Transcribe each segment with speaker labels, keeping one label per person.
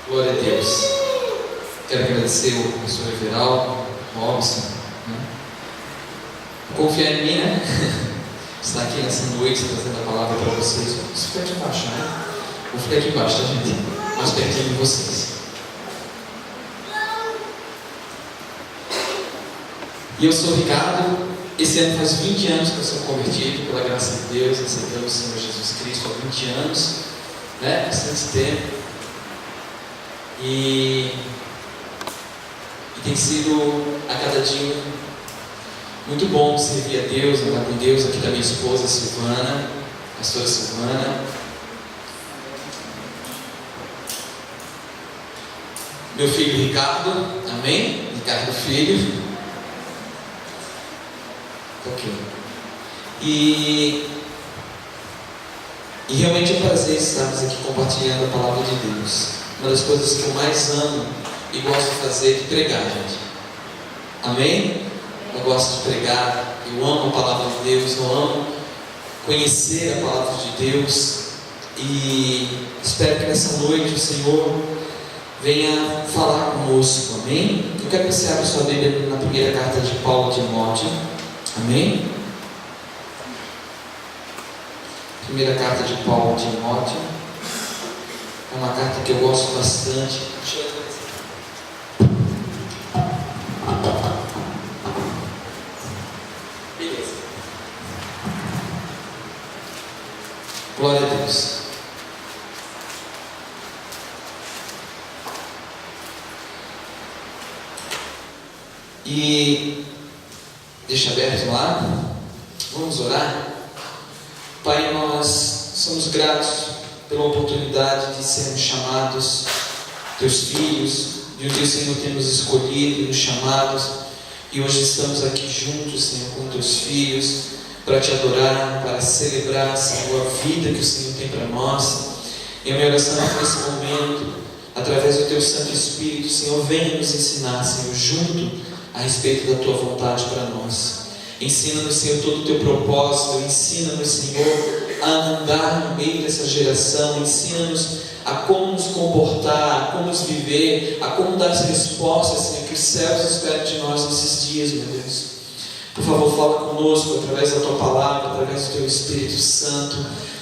Speaker 1: Glória a Deus. Quero agradecer o pastor Everaldo, Robson, né? Confiar em mim, né? Estar aqui nessa noite trazendo a palavra para vocês. Isso fica aqui embaixo, né? Vou ficar aqui embaixo, tá, gente? Mais pertinho de vocês. E eu sou o Ricardo. Esse ano faz 20 anos que eu sou convertido, pela graça de Deus, aceitando o Senhor Jesus Cristo há 20 anos, né? Bastante tempo. E tem sido a cada dia muito bom servir a Deus, andar com Deus, aqui da minha esposa Silvana, pastora Silvana. Meu filho Ricardo, amém? Ricardo Filho. Ok. E realmente é um prazer estarmos aqui compartilhando a palavra de Deus. Uma das coisas que eu mais amo e gosto de fazer é de pregar, gente. Amém? Eu gosto de pregar, eu amo a palavra de Deus, eu amo conhecer a palavra de Deus. E espero que nessa noite o Senhor venha falar conosco, amém? Eu quero que você abra sua Bíblia na primeira carta de Paulo a Timóteo, amém? Primeira carta de Paulo a Timóteo. É uma carta que eu gosto bastante. Beleza. Glória a Deus. E deixa aberto lá. Vamos orar. Pai, nós somos gratos pela oportunidade de sermos chamados teus filhos, de o teu Senhor ter nos escolhido e nos chamados, e hoje estamos aqui juntos, Senhor, com teus filhos, para te adorar, para celebrar, Senhor, a vida que o Senhor tem para nós. E a minha oração é que nesse momento, através do teu Santo Espírito, Senhor, venha nos ensinar, Senhor, junto a respeito da tua vontade para nós. Ensina-nos, Senhor, todo o teu propósito. Ensina-nos, Senhor, a andar no meio dessa geração. Ensina-nos a como nos comportar, a como nos viver, a como dar as respostas, Senhor, que os céus esperam de nós nesses dias, meu Deus. Por favor, fala conosco através da tua palavra, através do teu Espírito Santo.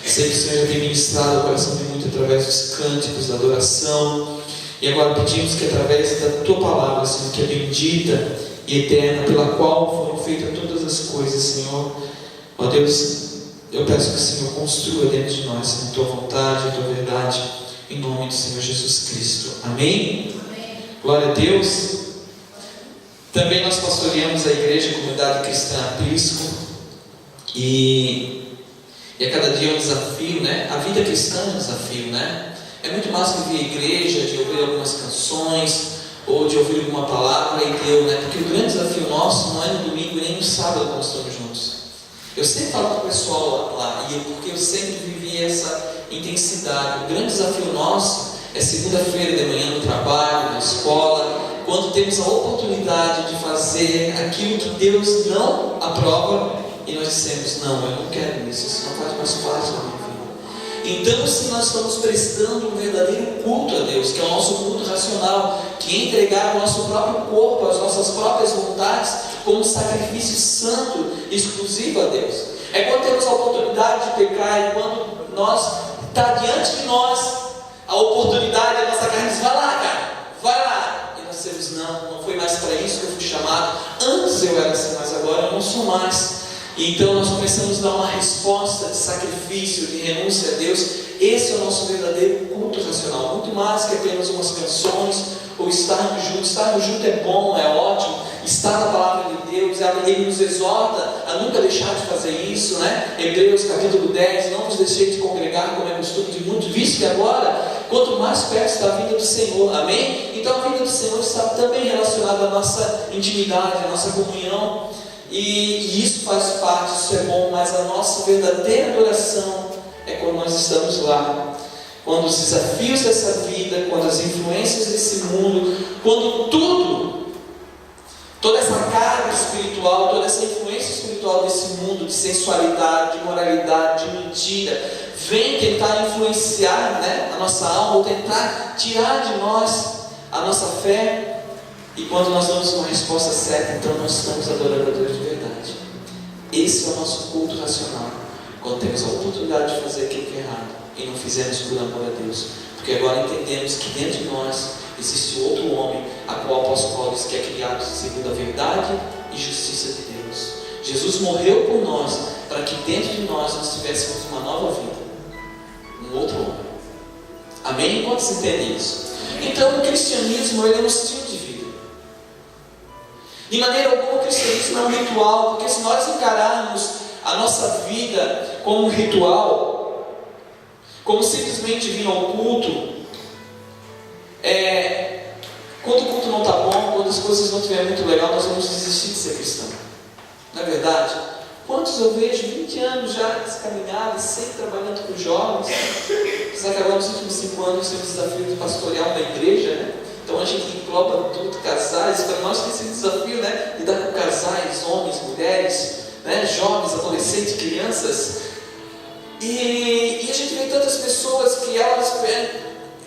Speaker 1: Sei que o Senhor já tem ministrado o coração de muito através dos cânticos, da adoração. E agora pedimos que através da tua palavra, Senhor, que é bendita e eterna, pela qual foram feitas todas as coisas, Senhor, ó Deus, eu peço que o Senhor construa dentro de nós, Senhor, a tua vontade, a tua verdade, em nome do Senhor Jesus Cristo. Amém? Amém. Glória a Deus. Também nós pastoreamos a igreja, a comunidade cristã Aprisco, e a cada dia é um desafio, né? A vida cristã é um desafio, né? É muito mais que vir à igreja, de ouvir algumas canções, ou de ouvir alguma palavra e deu, né? Porque o grande desafio nosso não é no domingo e nem no sábado quando estamos juntos. Eu sempre falo para o pessoal lá, e porque eu sempre vivi essa intensidade. O grande desafio nosso é segunda-feira de manhã no trabalho, na escola, quando temos a oportunidade de fazer aquilo que Deus não aprova e nós dissemos, não, eu não quero isso não faz mais parte da minha vida. Então, se nós estamos prestando um verdadeiro culto a Deus, que é o nosso culto racional, que é entregar o nosso próprio corpo, as nossas próprias vontades, como um sacrifício santo, exclusivo a Deus. É quando temos a oportunidade de pecar, e quando está diante de nós a oportunidade, a nossa carne diz, vai lá, cara, vai lá. E nós dizemos, não foi mais para isso que eu fui chamado. Antes eu era assim, mas agora eu não sou mais. Então nós começamos a dar uma resposta de sacrifício, de renúncia a Deus. Esse é o nosso verdadeiro culto racional, muito mais que apenas umas canções ou estarmos juntos. Estarmos juntos é bom, é ótimo. Estar na palavra de Deus, Ele nos exorta a nunca deixar de fazer isso, né? Hebreus capítulo 10, não vos deixei de congregar como é costume de muitos, visto que agora, quanto mais perto está a vinda do Senhor, amém? Então a vinda do Senhor está também relacionada à nossa intimidade, à nossa comunhão. E isso faz parte, isso é bom, mas a nossa verdadeira adoração é quando nós estamos lá, quando os desafios dessa vida, quando as influências desse mundo, quando toda essa carga espiritual, toda essa influência espiritual desse mundo de sensualidade, de moralidade, de mentira, vem tentar influenciar, né, a nossa alma, ou tentar tirar de nós a nossa fé. E quando nós damos uma resposta certa, então nós estamos adorando a Deus de verdade. Esse é o nosso culto racional, quando temos a oportunidade de fazer aquilo que é errado e não fizemos por amor a Deus, porque agora entendemos que dentro de nós existe outro homem, a qual o apóstolo Paulo diz que é criado segundo a verdade e justiça de Deus. Jesus morreu por nós, para que dentro de nós tivéssemos uma nova vida, um outro homem. Amém? Quantos entendem isso? Então o cristianismo, ele é um estilo de vida. De maneira alguma o cristianismo é um ritual, porque se nós encararmos a nossa vida como um ritual, como simplesmente vir ao culto, quando o culto não está bom, quando as coisas não estiverem muito legal, nós vamos desistir de ser cristão. Não é verdade? Quantos eu vejo 20 anos já nessa caminhada, sempre trabalhando com jovens. Nós acabamos nos últimos 5 anos tendo o desafio de pastorear uma igreja, né? Então a gente engloba tudo, casais. Para nós tem esse desafio, né? Lidar com casais, homens, mulheres, né? Jovens, adolescentes, crianças. E a gente vê tantas pessoas que elas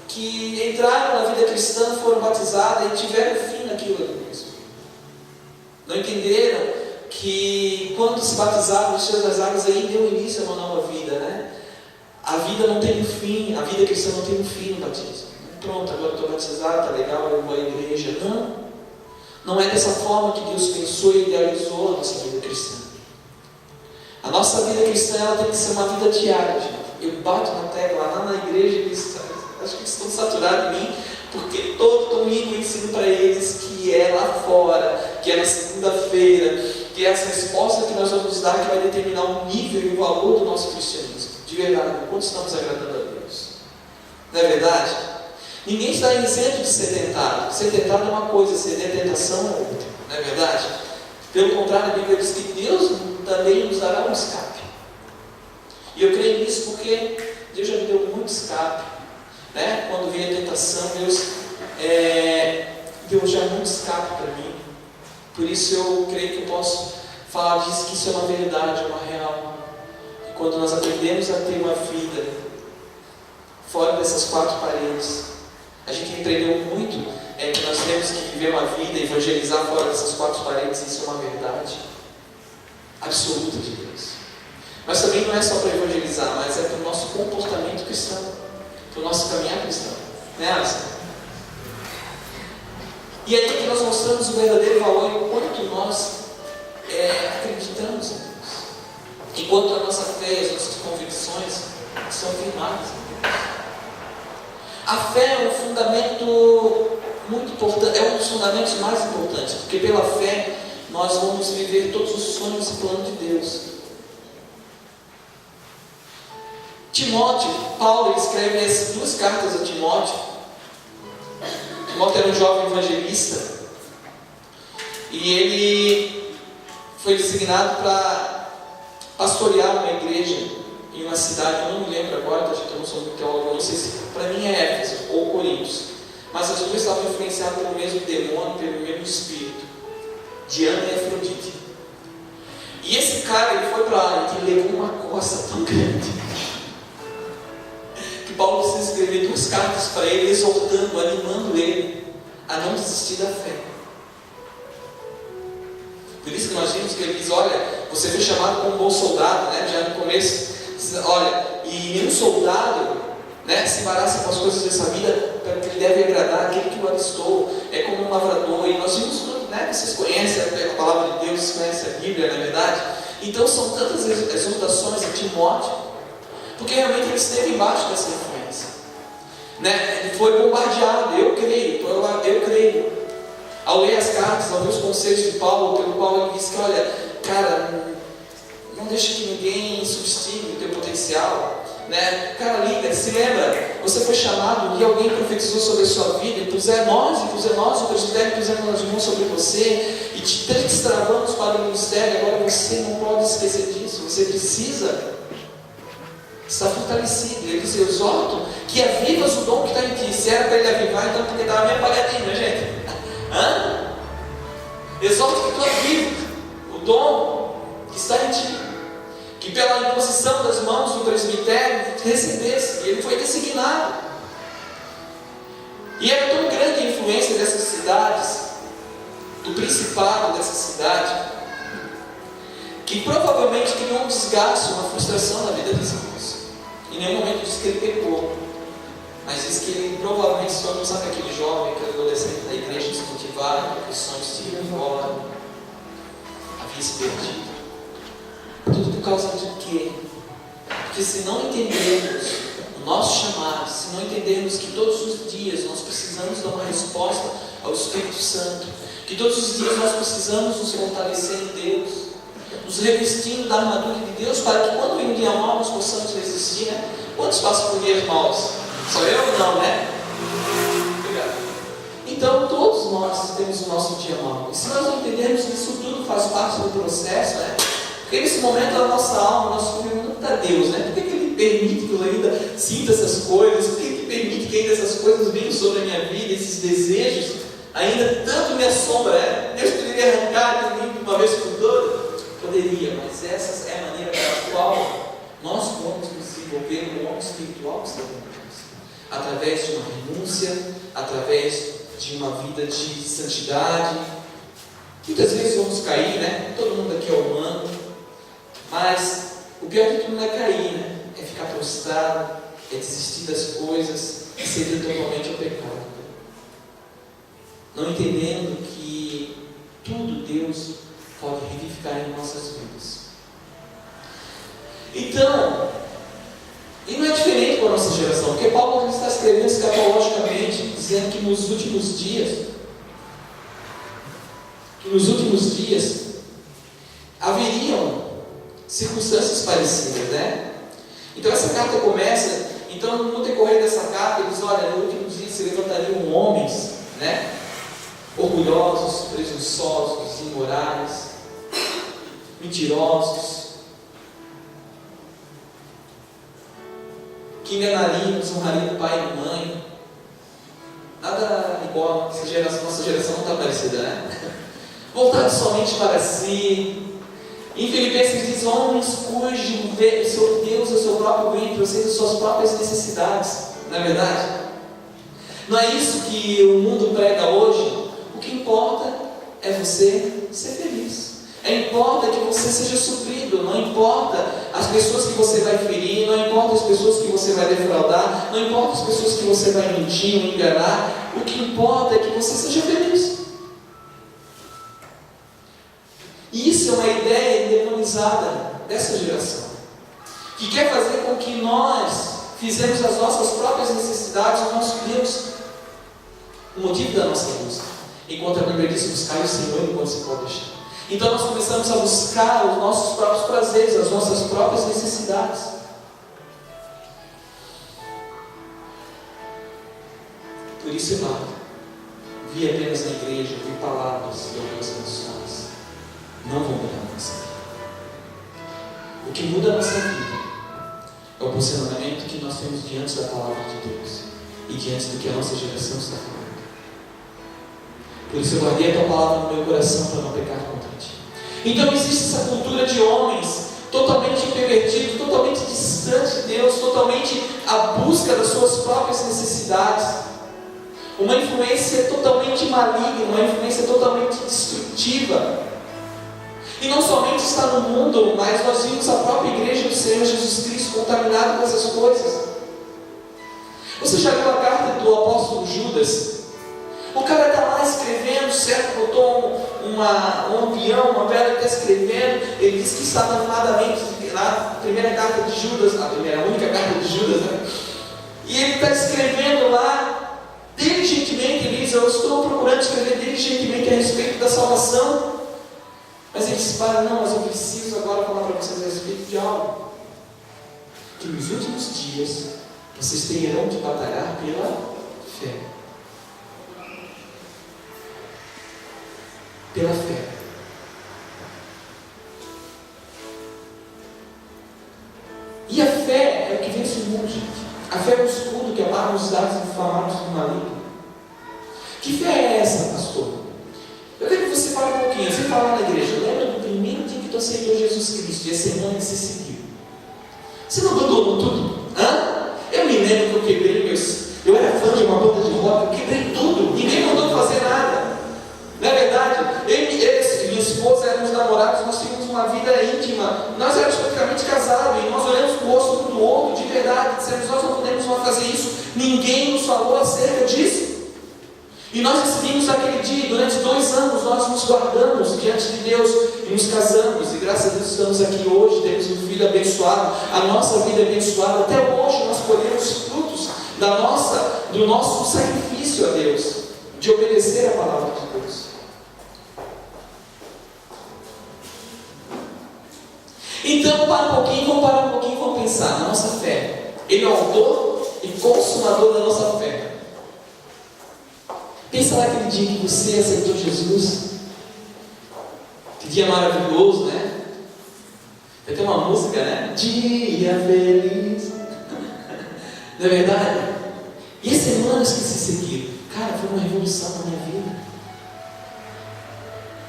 Speaker 1: que entraram na vida cristã, foram batizadas e tiveram fim naquilo ali mesmo. Não entenderam que quando se batizaram, encheram das águas, aí deu início a uma nova vida, né? A vida não tem um fim, a vida cristã não tem um fim no batismo. Pronto, agora estou batizado, está legal, eu vou à igreja. Não é dessa forma que Deus pensou e idealizou a nossa vida cristã. A nossa vida cristã, ela tem que ser uma vida diária, gente. Eu bato na tecla lá na igreja e acho que eles estão saturados em mim, porque todo domingo eu ensino para eles que é lá fora, que é na segunda-feira, que é essa resposta que nós vamos dar que vai determinar o nível e o valor do nosso cristianismo. De verdade, quanto estamos agradando a Deus? Não é verdade? Ninguém está isento de ser tentado. Ser tentado é uma coisa, ceder a tentação é outra. Não é verdade? Pelo contrário, a Bíblia diz que Deus também nos dará um escape. E eu creio nisso porque Deus já me deu muito escape. Né? Quando vem a tentação, Deus deu já muito escape para mim. Por isso eu creio que eu posso falar disso, que isso é uma verdade, é uma real. E quando nós aprendemos a ter uma vida fora dessas 4 paredes, a gente aprendeu muito que nós temos que viver uma vida, evangelizar fora dessas 4 paredes. Isso é uma verdade absoluta de Deus. Mas também não é só para evangelizar, mas é para o nosso comportamento cristão, para o nosso caminhar cristão, né, Alisson? E aí que nós mostramos o verdadeiro valor e o quanto nós acreditamos em Deus, enquanto a nossa fé e as nossas convicções são firmadas em Deus. A fé é um fundamento muito importante, é um dos fundamentos mais importantes, porque pela fé nós vamos viver todos os sonhos e planos de Deus. Timóteo, Paulo escreve as 2 cartas a Timóteo. Timóteo era um jovem evangelista e ele foi designado para pastorear uma igreja em uma cidade, eu não me lembro agora, acho que eu não sou muito teólogo, não sei se para mim é Éfeso ou Coríntios, mas as 2 estavam influenciadas pelo mesmo demônio, pelo mesmo espírito, Diana e Afrodite. E esse cara, ele foi para lá e levou uma coça tão grande que Paulo precisa escrever 2 cartas para ele, exortando, animando ele a não desistir da fé. Por isso que nós vimos que ele diz, olha, você foi chamado como um bom soldado, né? Já no começo, olha, e nenhum soldado, né, se embaraça com as coisas dessa vida, porque ele deve agradar aquele que o alistou, é como um lavrador. E nós vimos tudo, né? Vocês conhecem a palavra de Deus, vocês conhecem a Bíblia, não é verdade? Então são tantas exortações a Timóteo, porque realmente ele esteve embaixo dessa influência, né? Ele foi bombardeado, eu creio. Ao ler as cartas, ao ver os conselhos de Paulo, pelo qual ele disse que, olha, cara, não deixa que ninguém subestime o teu potencial, né? Cara, líder, se lembra, você foi chamado e alguém profetizou sobre a sua vida, e puser nós, o presbitério, pusemos as mãos sobre você, e te destravamos para o ministério. Agora você não pode esquecer disso, você precisa estar fortalecido. Ele diz, eu exorto que avivas o dom que está em ti. Se era para ele avivar, então porque estava meio apagadinho, né, gente? exorto que tu avive o dom que está em ti, que pela imposição das mãos do presbitério recebesse. E ele foi designado. E era tão grande a influência dessas cidades, do principado dessa cidade, que provavelmente criou um desgaste, uma frustração na vida desse moço. Em nenhum momento diz que ele pecou, mas diz que ele provavelmente se tornou, sabe, aquele jovem, aquele adolescente da igreja desmotivado, com sonhos de ir embora, havia se perdido. Tudo por causa de quê? Porque se não entendermos o nosso chamado, se não entendermos que todos os dias nós precisamos dar uma resposta ao Espírito Santo, que todos os dias nós precisamos nos fortalecer em Deus, nos revestindo da armadura de Deus, para que quando vem um dia mal nós possamos resistir, né? Quantos passam por dias maus? Só eu ou não, né? Obrigado. Então todos nós temos o nosso dia mau. E se nós não entendermos que isso tudo faz parte do processo, né? Porque nesse momento a nossa alma, nós perguntamos a Deus, né? Por que Ele permite que eu ainda sinta essas coisas? Por que Ele permite que ainda essas coisas venham sobre a minha vida, esses desejos ainda tanto me assombram, né? Deus poderia arrancar de mim de uma vez por todas? Poderia, mas essa é a maneira pela qual nós vamos nos desenvolver no homem espiritual que está dentro de nós. Através de uma renúncia, através de uma vida de santidade. Muitas vezes vamos cair, né? Todo mundo aqui é humano, mas o pior de tudo não é cair, né? É ficar prostrado, é desistir das coisas, é ceder totalmente ao pecado. Não entendendo que tudo Deus pode revivificar em nossas vidas. Então, e não é diferente com a nossa geração, porque Paulo está escrevendo escatologicamente, dizendo que nos últimos dias haveriam circunstâncias parecidas, né? Então essa carta começa, então no decorrer dessa carta ele diz, olha, no último dia se levantariam homens, né? Orgulhosos, presunçosos, imorais, mentirosos, que enganariam, desonrariam o pai e a mãe. Nada igual, nossa geração não está parecida, né? Voltados somente para si. Em Filipenses diz, homens cujo seu Deus é o seu próprio ventre, ou seja, suas próprias necessidades. Não é verdade? Não é isso que o mundo prega hoje? O que importa é você ser feliz. Importa que você seja suprido. Não importa as pessoas que você vai ferir, não importa as pessoas que você vai defraudar, não importa as pessoas que você vai mentir ou enganar. O que importa é que você seja feliz. E isso é uma ideia endemonizada dessa geração, que quer fazer com que nós fizemos as nossas próprias necessidades o nosso Deus, o motivo da nossa busca. Enquanto a Bíblia diz, buscar o Senhor enquanto se pode deixar. Então nós começamos a buscar os nossos próprios prazeres, as nossas próprias necessidades. Por isso, irmão, vi apenas na igreja, vi palavras e algumas canções. Não vão mudar a nossa vida. O que muda a nossa vida é o posicionamento que nós temos diante da palavra de Deus e diante do que a nossa geração está falando. Por isso eu guardei a tua palavra no meu coração para não pecar contra ti. Então existe essa cultura de homens totalmente pervertidos, totalmente distantes de Deus, totalmente à busca das suas próprias necessidades. Uma influência totalmente maligna, uma influência totalmente destrutiva. E não somente está no mundo, mas nós vimos a própria igreja do Senhor Jesus Cristo contaminada com essas coisas. Você já leu a carta do apóstolo Judas? O cara está lá escrevendo, certo? Botou um avião, uma vela, está escrevendo. Ele diz que estava animadamente na primeira carta de Judas, a única carta de Judas, né? E ele está escrevendo lá, diligentemente, ele diz, eu estou procurando escrever diligentemente a respeito da salvação. Mas ele diz, não, mas eu preciso agora falar para vocês a respeito de algo. Que nos últimos dias, vocês terão de batalhar pela fé. Pela fé. E a fé é o que vence o mundo, gente. A fé é o escudo que apaga os dados inflamados do maligno. Que fé é essa, pastor? Eu quero que você para um pouquinho, você fala na igreja, lembra do primeiro dia que tu aceitou Jesus Cristo, e a semana que você seguiu? Você não abandonou tudo? Eu me lembro que eu quebrei meus... Eu era fã de uma banda de rock, eu quebrei tudo, ninguém mandou fazer nada. Não é verdade? Eu e minha esposa éramos namorados, nós tínhamos uma vida íntima, nós éramos praticamente casados, e nós olhamos o rosto um do outro de verdade, dissemos, nós não podemos mais fazer isso, ninguém nos falou acerca disso. E nós decidimos naquele dia, durante 2 anos, nós nos guardamos diante de Deus e nos casamos. E graças a Deus estamos aqui hoje, temos um filho abençoado, a nossa vida é abençoada. Até hoje nós colhemos frutos do nosso sacrifício a Deus, de obedecer a palavra de Deus. Então, vamos parar um pouquinho e vamos pensar na nossa fé. Ele é o autor e consumador da nossa fé. Pensa lá aquele dia que você aceitou Jesus. Que dia maravilhoso, né? Vai ter uma música, né? Dia feliz. Não é verdade? E as semanas que se seguiram, cara, foi uma revolução na minha vida.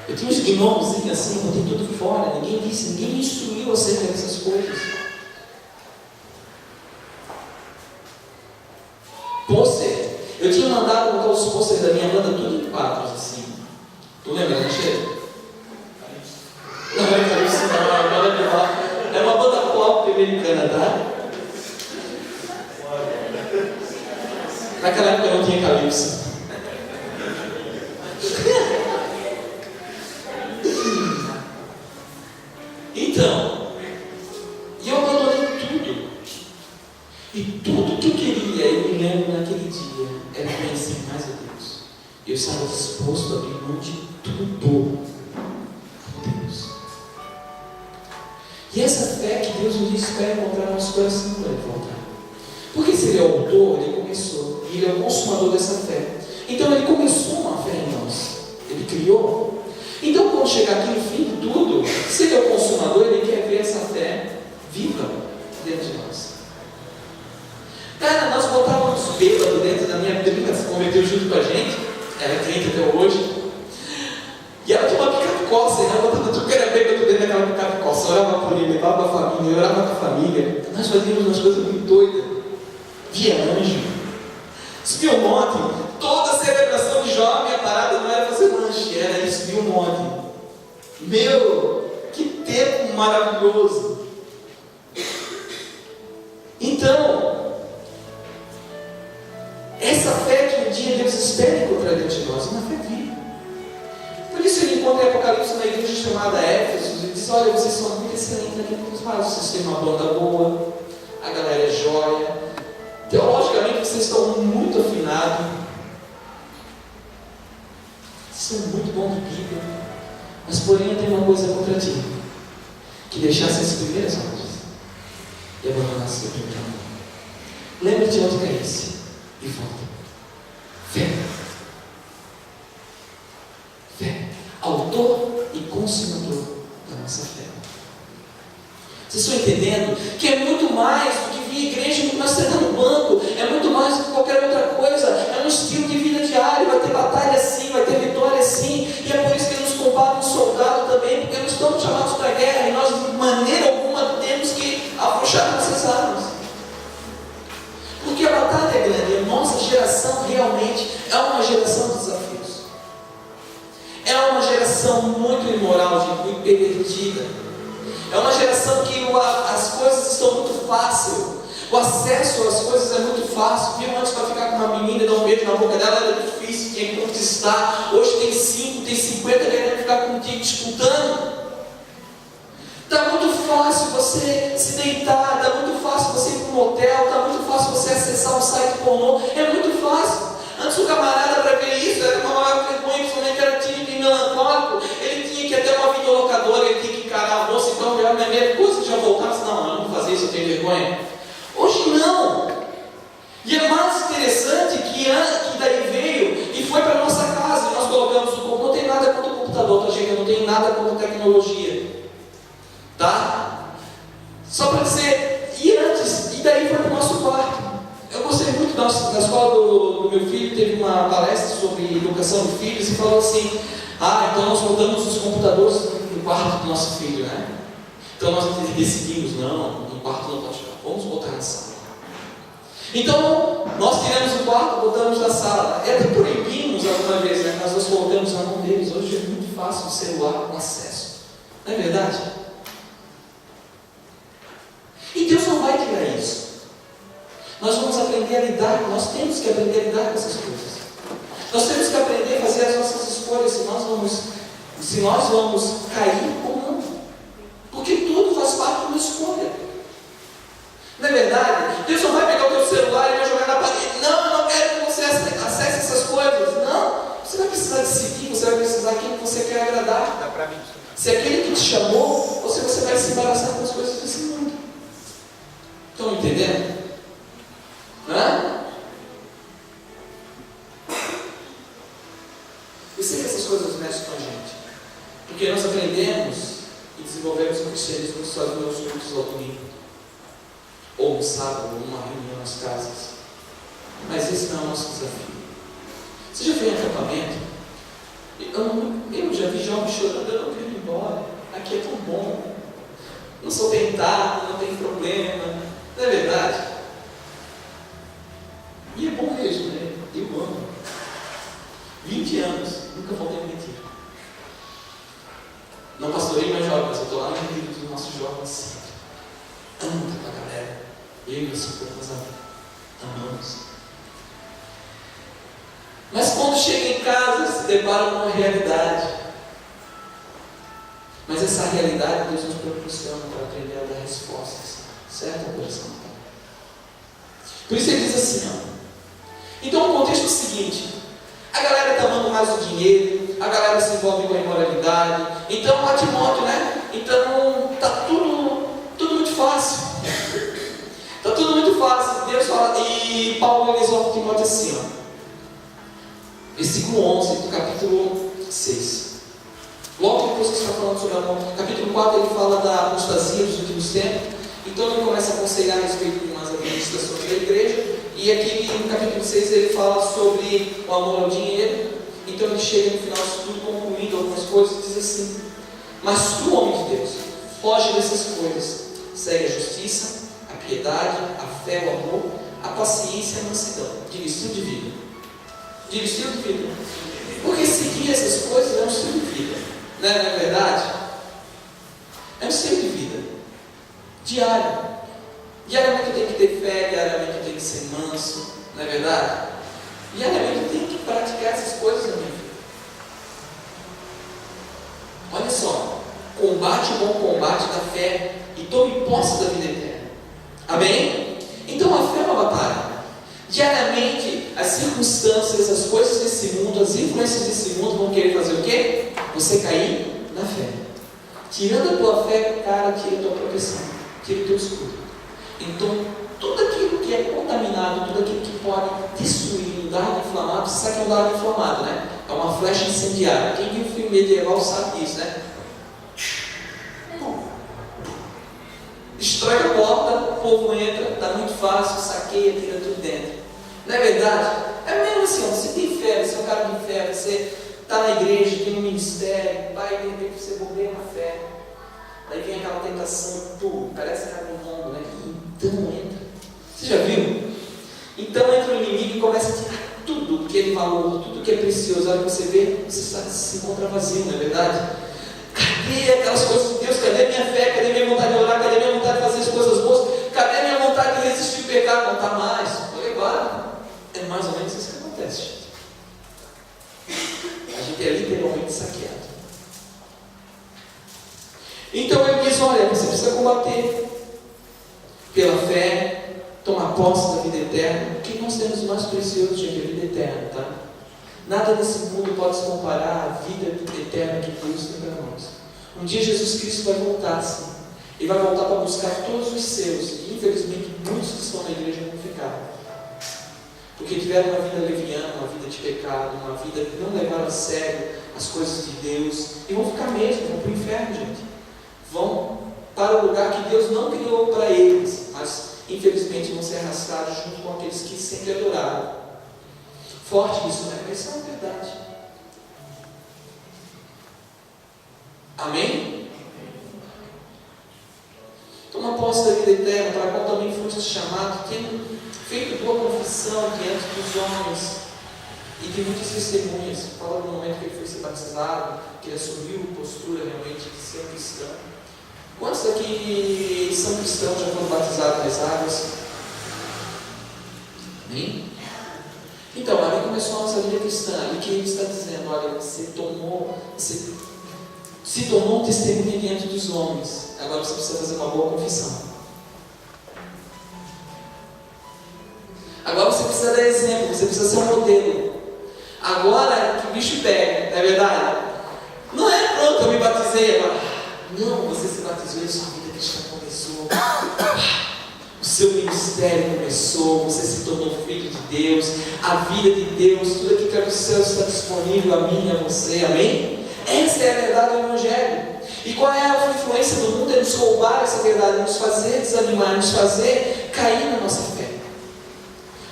Speaker 1: Eu tinha uns gnomozinhos assim, botei tudo fora. Ninguém disse, ninguém me instruiu acerca dessas coisas. Pôster. Eu tinha mandado botar os posters da minha banda tudo em quadros assim. Tu lembra, né, Cheiro? Não é isso, não. É uma banda de rock. É uma banda pop americana, tá? Naquela época eu não tinha calypso. Então, eu abandonei tudo. E tudo que eu queria, eu me lembro naquele dia, era conhecer mais a Deus. Eu estava disposto a abrir mão de tudo por Deus. E essa fé que Deus nos espera encontrar no nosso coração para ele voltar. Porque se ele é o autor, ele começou. E ele é o consumador dessa fé. Então ele começou uma fé em nós. Ele criou. Então quando chegar aqui no fim de tudo, se ele é o consumador, ele quer ver essa fé viva dentro de nós. Cara, nós botávamos bêbado dentro da minha prima, se converteu junto com a gente, era crente até hoje, e ela tinha uma picape-coça, e nós botávamos tudo que era bêbado dentro daquela picape-coça, orava por ele, levava a família, orava com a família, nós fazíamos umas coisas muito doidas, via anjo, subia um monte, toda a celebração de jovem, a parada não era fazer lanche, era ir subir um monte. Meu, que tempo maravilhoso! Então, essa fé que um dia Deus espera encontrar dentro de nós, é uma fé viva. Por isso ele encontra em Apocalipse uma igreja chamada Éfeso e diz, olha, vocês são muito excelentes naquilo que vocês fazem, vocês têm uma banda boa, a galera é jóia, teologicamente vocês estão muito afinados, vocês são muito bons de Bíblia, mas porém eu tenho uma coisa contra ti, que deixasse as primeiras coisas e abandonasse o primeiro amor. Lembra-te onde caísse e volta. Fé. Fé. Autor e consumador da nossa fé. Vocês estão entendendo? Que é muito mais do que vir à igreja, muito mais sentar no banco, é muito mais do que qualquer outra coisa, é um estilo de vida diário, vai ter batalha sim, vai ter vitória sim, e é por isso que ele nos compara um soldado também, porque nós estamos chamados para a guerra, e nós de maneira alguma temos que afrouxar nossas armas. Porque a batalha é grande, e a nossa geração realmente é uma geração de desafios. É uma geração muito imoral, muito pervertida. É uma geração que as coisas estão muito fáceis. O acesso às coisas é muito fácil. Viu, antes para ficar com uma menina e dar um beijo na boca dela era difícil, tinha que conquistar. Hoje tem 5, tem 50 querendo ficar contigo, disputando. Está muito fácil você se deitar, está muito fácil você ir para um motel, está muito fácil você acessar um site pornô, é muito fácil. Antes o camarada, para ver isso, era uma maior vergonha, principalmente era tímido e melancólico, ele tinha que ir até uma videolocadora, ele tinha que encarar a moça, então já minha meia coisa que já voltasse, não, eu não vou fazer isso, eu tenho vergonha. Hoje não. E é mais interessante que daí veio e foi para a nossa casa, e nós colocamos o computador, não tem nada contra o computador, tá, gente? Eu não tenho nada contra a tecnologia. Tá? Só para dizer, e daí foi para o nosso quarto. Eu gostei muito na escola do meu filho, teve uma palestra sobre educação de filhos e falou assim, Então nós botamos os computadores no quarto do nosso filho, né? Então nós decidimos, não, no quarto não pode ficar, vamos botar na sala. Então nós tiramos o quarto, botamos na sala. E até proibimos alguma vez, né? Mas nós colocamos na mão deles. Hoje é muito fácil o celular com acesso. Não é verdade? E Deus não vai tirar isso. Nós vamos aprender a lidar, nós temos que aprender a lidar com essas coisas. Nós temos que aprender a fazer as nossas escolhas, se nós vamos cair ou não. Porque tudo faz parte de uma escolha. Não é verdade? Deus não vai pegar o teu celular e vai jogar na parede. Não, eu não quero que você acesse essas coisas. Não. Você vai precisar decidir, você vai precisar daquilo que você quer agradar.
Speaker 2: Dá pra mim.
Speaker 1: Se aquele que te chamou, você vai se embaraçar com as coisas desse mundo. Estão entendendo? Eu sei que essas coisas mexem com a gente, porque nós aprendemos e desenvolvemos o cristianismo nos meus cultos ao domingo, ou no sábado, ou numa reunião nas casas. Mas esse não é o nosso desafio. Você já foi em acampamento? Eu já vi jovens chorando, eu não quero ir embora. Aqui é tão bom. Não sou tentado, não tem problema. Não é verdade? E é bom mesmo, né? Eu amo. 20 anos, nunca faltei um retiro. Não pastorei mais jovens, mas eu estou lá no retiro dos nossos jovens sempre. Amo com a galera. Eu e meus companheiros amamos. Mas quando chega em casa, se depara com uma realidade. Mas essa realidade Deus nos proporciona para aprender a dar respostas. Certo, coração? Por isso ele diz assim, Então o contexto é o seguinte: a galera está amando mais o dinheiro, a galera se envolve com a imoralidade. Então, a Timóteo, né? Então, está tudo muito fácil. Está tudo muito fácil. Deus fala, e Paulo exorta Timóteo assim, versículo 11 do capítulo 6. Logo depois que está falando sobre amor, capítulo 4 ele fala da apostasia dos últimos tempos. Então ele começa a aconselhar a respeito de umas administrações da igreja. E aqui no capítulo 6 ele fala sobre o amor ao dinheiro. Então ele chega no final de tudo concluindo algumas coisas e diz assim: mas tu, homem de Deus, foge dessas coisas. Segue a justiça, a piedade, a fé, o amor, a paciência e a mansidão. Diga estilo de vida. Diga estilo de vida. Porque seguir essas coisas é um estilo de vida. Não é verdade? É um estilo de vida. Diário. Diariamente eu tenho que ter fé, diariamente eu tenho que ser manso. Não é verdade? Diariamente eu tenho que praticar essas coisas na minha vida. Olha só. Combate o bom combate da fé e tome posse da vida eterna. Amém? Então a fé é uma batalha. Diariamente as circunstâncias, as coisas desse mundo, as influências desse mundo vão querer fazer o quê? Você cair na fé. Tirando a tua fé, cara, tira a tua proteção, tira o teu escudo. Então, tudo aquilo que é contaminado, tudo aquilo que pode destruir um dardo inflamado, você sabe que é um dardo inflamado, né? É uma flecha incendiária. Quem viu o filme medieval sabe disso, né? Destrói a porta, o povo entra, está muito fácil, saqueia, tira tudo dentro. Não é verdade? É mesmo assim, você tem fé, você é um cara de fé, você está na igreja, tem um ministério, vai de repente você bobeia na fé. Daí vem aquela tentação, parece que está no mundo, né? Então entra. Você já viu? Então entra o inimigo e começa a tirar tudo que é valor, tudo que é precioso. A hora que você vê, você se encontra vazio, não é verdade? Cadê aquelas coisas de Deus? Cadê minha fé? Cadê minha vontade de orar? Cadê minha vontade de fazer as coisas boas? Cadê minha vontade de resistir ao pecado? Não está mais. Foi agora. É mais ou menos isso que acontece, gente. A gente é literalmente saqueado. Então ele diz, olha, você precisa combater pela fé, tomar posse da vida eterna. O que nós temos mais precioso, gente, é a vida eterna, tá? Nada nesse mundo pode se comparar à vida eterna que Deus tem para nós. Um dia Jesus Cristo vai voltar, sim. Ele vai voltar para buscar todos os seus. E infelizmente muitos que estão na igreja vão ficar. Porque tiveram uma vida leviana, uma vida de pecado, uma vida que não levaram a sério as coisas de Deus. E vão ficar mesmo, vão para o inferno, gente. Vão para o lugar que Deus não criou para eles, mas infelizmente vão ser arrastados junto com aqueles que sempre adoraram. Forte isso, né? Mas isso é uma verdade. Amém? Toma posse da vida eterna, para a qual também foste chamado, tendo feito boa confissão diante dos homens e de muitas testemunhas. Fala no momento que ele foi ser batizado, que ele assumiu a postura realmente de ser um cristão. Quantos daqui são cristãos, já foram batizados nas águas? Amém? Então, ali começou a nossa vida cristã. Ali que ele está dizendo, olha, você se tornou um testemunha diante dos homens. Agora você precisa fazer uma boa confissão. Agora você precisa dar exemplo, você precisa ser um modelo. Agora que o bicho pega, não é verdade? Não é pronto, eu me batizei agora. Não, você se batizou e a sua vida cristã começou. O seu ministério começou, você se tornou filho de Deus, a vida de Deus, tudo aquilo que é do céu está disponível a mim e a você, amém? Essa é a verdade do Evangelho. E qual é a influência do mundo? É nos roubar essa verdade, nos fazer desanimar, nos fazer cair na nossa fé.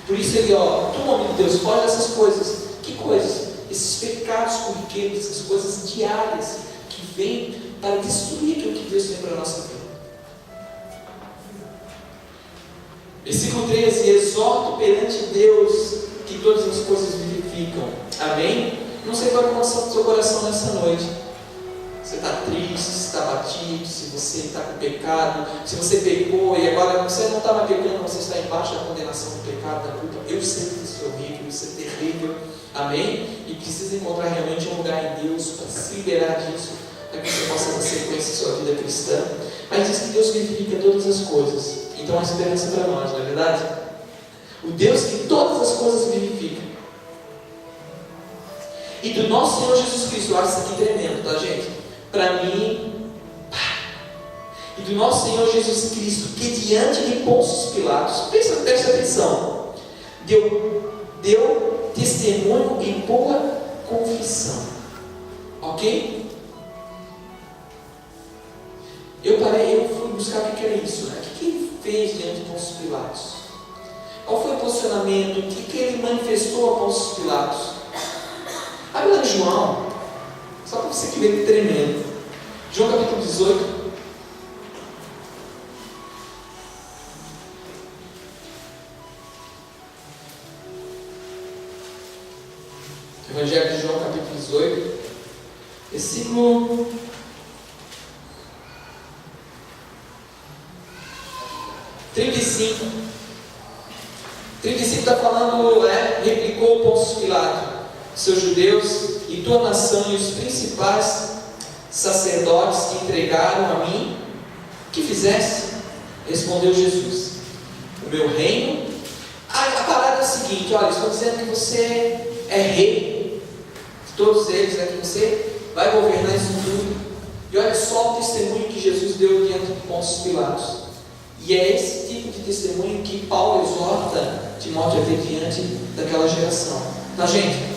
Speaker 1: Por isso ele, tu nome de Deus, foge dessas coisas. Que coisas? Esses pecados corriqueiros, essas coisas diárias que vêm para destruir aquilo que Deus tem para a nossa vida. Versículo 13: exorto perante Deus que todas as coisas vivificam. Amém? Não sei qual é a condição do seu coração nessa noite. Você está triste, se está batido, se você está com pecado, se você pecou e agora você não está mais pecando, você está embaixo da condenação do pecado, da culpa. Eu sei que isso é horrível, isso é terrível. Amém? E precisa encontrar realmente um lugar em Deus para se liberar disso, para que você possa dar sequência à sua vida cristã. Mas diz que Deus vivifica todas as coisas. Então há esperança para nós, não é verdade? O Deus que todas as coisas vivifica. E do nosso Senhor Jesus Cristo, eu acho isso aqui tremendo, tá, gente? Para mim, e do nosso Senhor Jesus Cristo, que diante de Pôncio Pilatos, presta atenção, deu testemunho em boa confissão. Ok? Eu fui buscar o que era isso, né? O que ele fez diante de Pôncio Pilatos? Qual foi o posicionamento? O que ele manifestou a Pôncio Pilatos? Abre lá em João, só para você que vê tremendo. João capítulo 18. Evangelho de João capítulo 18, versículo 35. 35 está falando, replicou Pôncio Pilato: seus judeus e tua nação e os principais sacerdotes que entregaram a mim, que fizeste? Respondeu Jesus: o meu reino. A parada é a seguinte: olha, estou dizendo que você é rei de todos eles, que você vai governar isso tudo. E olha só o testemunho que Jesus deu diante de Pôncio Pilatos. E é esse tipo de testemunho que Paulo exorta Timóteo a ter diante daquela geração. Tá, gente?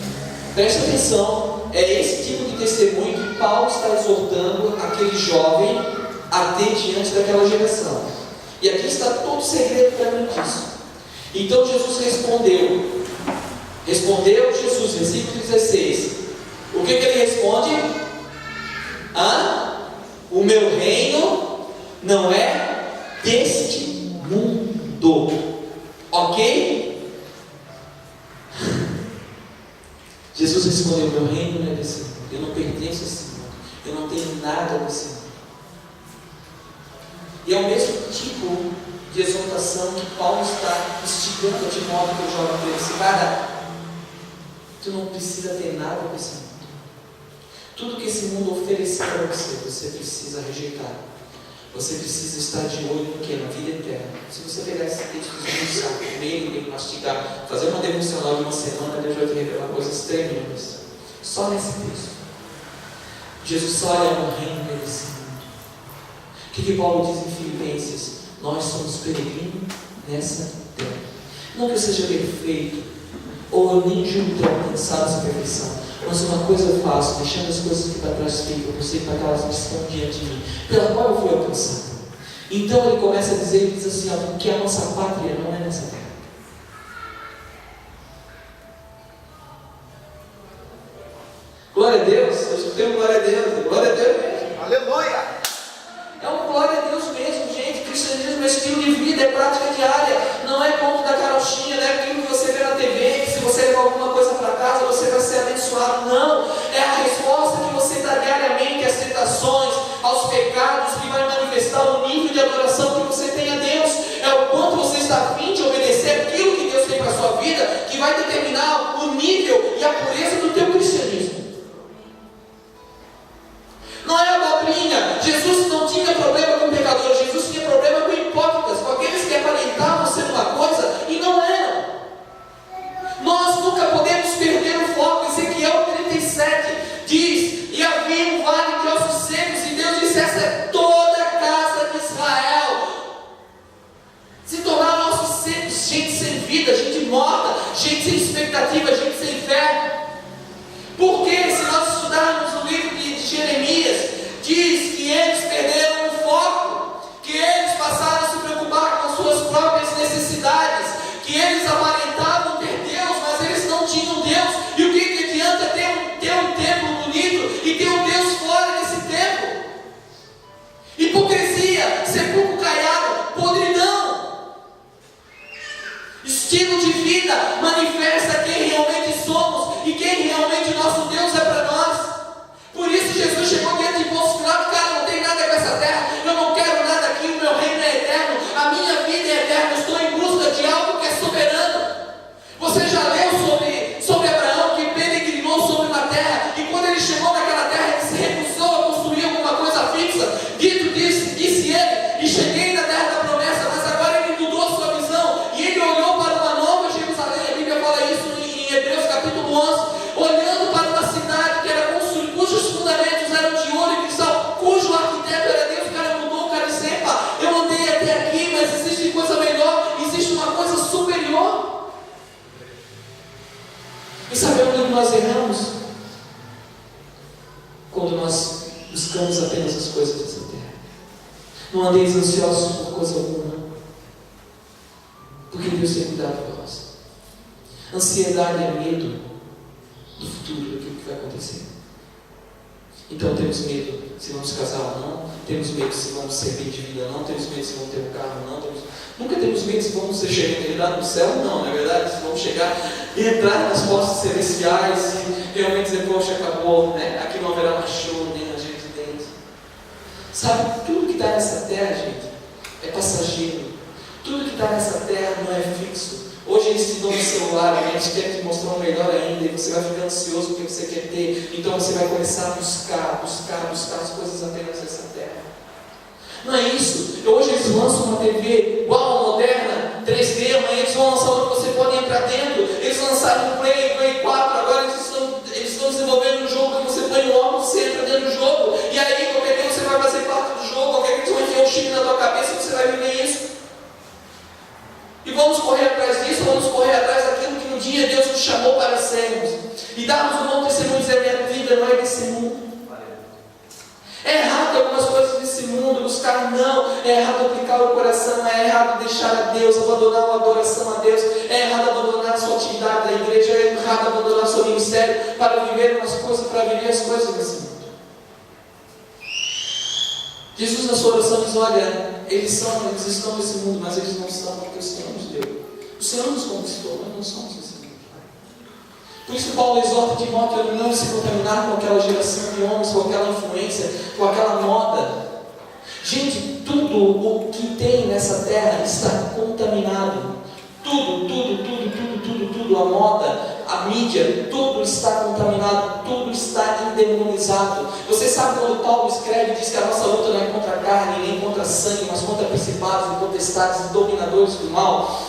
Speaker 1: Presta atenção, é esse tipo de testemunho que Paulo está exortando aquele jovem a ter diante daquela geração. E aqui está todo o segredo para mim disso. Então Jesus respondeu. Respondeu Jesus, versículo 16. O que ele responde? O meu reino não é deste mundo. Ok? Jesus respondeu: meu reino não é desse mundo. Eu não pertenço a esse mundo. Eu não tenho nada desse mundo. E é o mesmo tipo de exortação que Paulo está instigando a Timóteo, que o jovem para ele: cara, tu não precisa ter nada desse mundo. Tudo que esse mundo oferecer para você, você precisa rejeitar. Você precisa estar de olho no que? Na vida eterna. Se você pegar esse texto e usar, comer, bem mastigar, fazer uma devocional de uma semana, Deus vai te revelar coisas tremendas. Só nesse texto. Jesus olha no reino desse mundo. O que Paulo diz em Filipenses? Nós somos peregrinos nessa terra. Não que eu seja perfeito, ou eu nem julgo ter alcançado essa perfeição. Mas uma coisa eu faço, deixando as coisas que para trás ficam, eu sei para aquelas que estão diante de mim, pela qual eu fui alcançado. Então ele começa a dizer, ele diz assim: porque a nossa pátria não é nessa terra. Glória a Deus, eu tenho glória a Deus mesmo.
Speaker 2: Aleluia!
Speaker 1: É um glória a Deus mesmo, gente. Cristianismo é estilo de vida, é prática diária. Não é conto da carochinha, não é aquilo que você vê na TV, que se você levar alguma coisa para casa, você vai ser abençoado. Não, é a resposta que você dá diariamente às tentações, aos pecados, que vai manifestar o nível de adoração que você tem a Deus. É o quanto você está a fim de obedecer aquilo que Deus tem para a sua vida, que vai determinar o nível e a pureza do teu cristianismo. Não é abobrinha. Jesus não tinha problema com pecadores, Jesus tinha problema com hipócritas, com aqueles que aparentavam ser uma coisa e não eram. Nós nunca podemos perder o foco. Ezequiel 37 diz: e havia um vale de ossos secos, e Deus disse: essa é toda a casa de Israel. Se tornaram ossos secos, gente sem vida, gente morta, gente sem expectativa, gente sem fé. Porque se nós estudarmos o livro de Jeremias, diz que eles perderam o foco, que eles passaram a se preocupar com suas próprias necessidades, que eles aparentavam ter Deus, mas eles não tinham Deus. E o que adianta ter um templo bonito e ter um Deus fora desse templo? Hipocrisia, sepulcro caiado, podridão. Estilo de vida manifesta quem realmente somos e quem realmente nosso Deus é para nós. Por isso Jesus chegou diante de Pôncio Pilatos: cara, não tem nada com essa terra, eu não quero nada aqui, o meu reino é eterno, a minha vida é eterna, eu estou em busca de algo que é soberano. Você já leu sobre Abraão, que peregrinou sobre uma terra, e quando ele chegou naquela terra, ele se recusou a construir alguma coisa fixa. Disse ele: e cheguei na terra da promessa, mas agora ele mudou a sua visão, e ele olhou para uma nova Jerusalém. A Bíblia fala isso em Hebreus capítulo 11, olhando para uma cidade que era construída, cujos fundamentos eram de ouro e cristal, cujo arquiteto era Deus. O cara mudou, o cara disse: epa, eu andei até aqui, mas existe coisa melhor, existe uma coisa superior. E sabe onde nós erramos? Quando nós buscamos apenas as coisas dessa terra. Não andeis ansiosos por coisa alguma, porque Deus tem cuidado de nós. Ansiedade é medo do futuro, daquilo que vai acontecer. Então temos medo se vamos casar ou não, temos medo se vamos ser bem de vida ou não, temos medo se vamos ter um carro ou não, nunca temos medo se vamos chegar no céu, não é verdade? Se vamos chegar e entrar nas postas celestiais e realmente dizer: poxa, acabou, né? Aqui não haverá mais choro, nem ranger de dentes. Sabe, tudo que está nessa terra, gente, é passageiro. Tudo que está nessa terra não é fixo. Hoje eles te dão um celular, a gente quer te mostrar um melhor ainda, e você vai ficar ansioso porque você quer ter, então você vai começar a buscar as coisas apenas dessa terra. Não é isso. Hoje eles lançam uma TV uau, moderna, 3D, amanhã eles vão lançar outra que você pode entrar dentro. Eles lançaram o Play 4, agora eles estão desenvolvendo um jogo que você põe o óculos, você entra dentro do jogo, e aí qualquer dia você vai fazer parte do jogo, qualquer dia você vai enfiar um chip na tua cabeça e você vai viver isso. E vamos correr atrás disso, vamos correr atrás daquilo que um dia Deus nos chamou para sermos. E darmos um bom testemunho, dizer: minha vida não é desse mundo. É errado algumas coisas desse mundo, buscar não. É errado aplicar o coração, é errado deixar a Deus, abandonar a adoração a Deus. É errado abandonar a sua atividade da igreja, é errado abandonar o seu ministério para viver as coisas desse mundo. Jesus na sua oração diz: olha, eles estão nesse mundo, mas eles não estão porque o Senhor nos deu. O Senhor nos conquistou, nós não somos esse mundo. Por isso Paulo exorta Timóteo a não se contaminar com aquela geração de homens, com aquela influência, com aquela moda. Gente, tudo o que tem nessa terra está contaminado. Tudo, a moda, a mídia, tudo está contaminado, tudo está endemonizado. Você sabe quando Paulo escreve, diz que a nossa luta não é contra a carne, nem contra sangue, mas contra principados e potestades e dominadores do mal